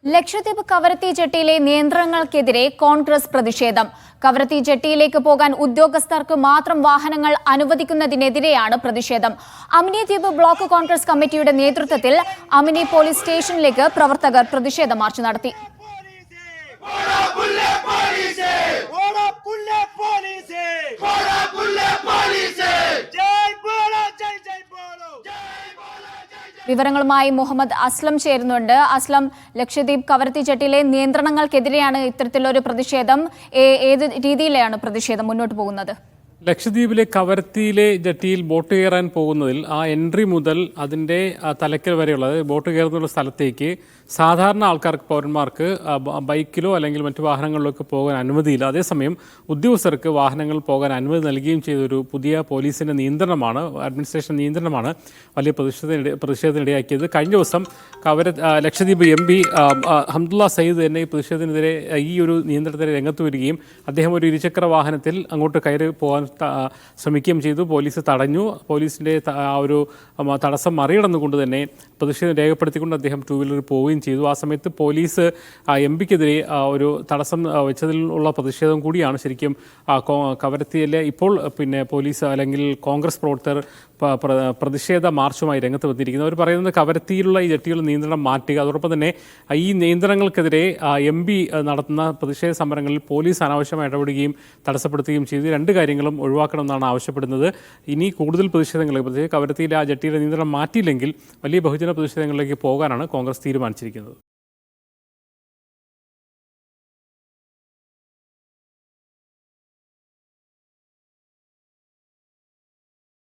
ലക്ഷദ്വീപ് കവരത്തി ജെട്ടിയിലെ നിയന്ത്രണങ്ങൾക്കെതിരെ കോൺഗ്രസ് പ്രതിഷേധം. കവരത്തി ജെട്ടിയിലേക്ക് പോകാൻ ഉദ്യോഗസ്ഥർക്ക് മാത്രം വാഹനങ്ങൾ അനുവദിക്കുന്നതിനെതിരെയാണ് പ്രതിഷേധം. അമിനി ദ്വീപ് ബ്ലോക്ക് കോൺഗ്രസ് കമ്മിറ്റിയുടെ നേതൃത്വത്തിൽ അമിനി പോലീസ് സ്റ്റേഷനിലേക്ക് പ്രവർത്തകർ പ്രതിഷേധ മാർച്ച് നടത്തി. വിവരങ്ങളുമായി മുഹമ്മദ് അസ്ലം ചേരുന്നുണ്ട്. അസ്ലം, ലക്ഷദ്വീപ് കവരത്തി ജെട്ടിയിലെ നിയന്ത്രണങ്ങൾക്കെതിരെയാണ് ഇത്തരത്തിലൊരു പ്രതിഷേധം. ഏത് രീതിയിലാണ് പ്രതിഷേധം മുന്നോട്ട് പോകുന്നത്? ലക്ഷദ്വീപിലെ കവരത്തിയിലെ ജെട്ടിയിൽ ബോട്ട് കയറാൻ പോകുന്നതിൽ ആ എൻട്രി മുതൽ അതിൻ്റെ തലയ്ക്കൽ വരെയുള്ള ബോട്ട് കയറുന്ന സ്ഥലത്തേക്ക് സാധാരണ ആൾക്കാർക്ക്, പൗരന്മാർക്ക് ബൈക്കിലോ അല്ലെങ്കിൽ മറ്റു വാഹനങ്ങളിലൊക്കെ പോകാൻ അനുമതിയില്ല. അതേസമയം ഉദ്യോഗസ്ഥർക്ക് വാഹനങ്ങൾ പോകാൻ അനുമതി നൽകുകയും ചെയ്തൊരു പുതിയ പോലീസിൻ്റെ നിയന്ത്രണമാണ്, അഡ്മിനിസ്ട്രേഷൻ നിയന്ത്രണമാണ് വലിയ പ്രതിഷേധത്തിനിടയാക്കിയത്. കഴിഞ്ഞ ദിവസം ലക്ഷദ്വീപ് MP ഹംദുള്ള സയ്യിദ് തന്നെ ഈ പ്രതിഷേധത്തിനെതിരെ, ഈ ഒരു നിയന്ത്രണത്തിന് രംഗത്ത് വരികയും അദ്ദേഹം ഒരു ഇരുചക്ര വാഹനത്തിൽ അങ്ങോട്ട് കയറി പോകാൻ ശ്രമിക്കുകയും ചെയ്തു. പോലീസ് തടഞ്ഞു. പോലീസിൻ്റെ ആ ഒരു തടസ്സം മറികടന്നുകൊണ്ട് തന്നെ പ്രതിഷേധം രേഖപ്പെടുത്തിക്കൊണ്ട് അദ്ദേഹം ടൂ വീലറിൽ പോവുകയും ചെയ്തു. ആ സമയത്ത് പോലീസ് MP-ക്കെതിരെ ഒരു തടസ്സം വെച്ചതിലുള്ള പ്രതിഷേധം കൂടിയാണ് ശരിക്കും കവരത്തിയിലെ ഇപ്പോൾ പോലീസ് അല്ലെങ്കിൽ കോൺഗ്രസ് പ്രവർത്തകർ പ്രതിഷേധ മാർച്ചുമായി രംഗത്ത് വന്നിരിക്കുന്നത്. അവർ പറയുന്നത് കവരത്തിയിലുള്ള ഈ ജെട്ടികളുടെ നിയന്ത്രണം മാറ്റുക, അതോടൊപ്പം തന്നെ ഈ നിയന്ത്രണങ്ങൾക്കെതിരെ MP നടത്തുന്ന പ്രതിഷേധ സമരങ്ങളിൽ പോലീസ് അനാവശ്യമായി ഇടപെടുകയും തടസ്സപ്പെടുത്തുകയും ചെയ്തു. രണ്ട് കാര്യങ്ങളും ഒഴിവാക്കണമെന്നാണ് ആവശ്യപ്പെടുന്നത്. ഇനി കൂടുതൽ പ്രതിഷേധങ്ങൾ, പ്രത്യേകിച്ച് കവരത്തിയിലെ ആ ജെട്ടിയുടെ നിയന്ത്രണം മാറ്റിയില്ലെങ്കിൽ വലിയ ബഹുജന പ്രതിഷേധങ്ങളിലേക്ക് പോകാനാണ് കോൺഗ്രസ് തീരുമാനിച്ചിരിക്കുന്നത്.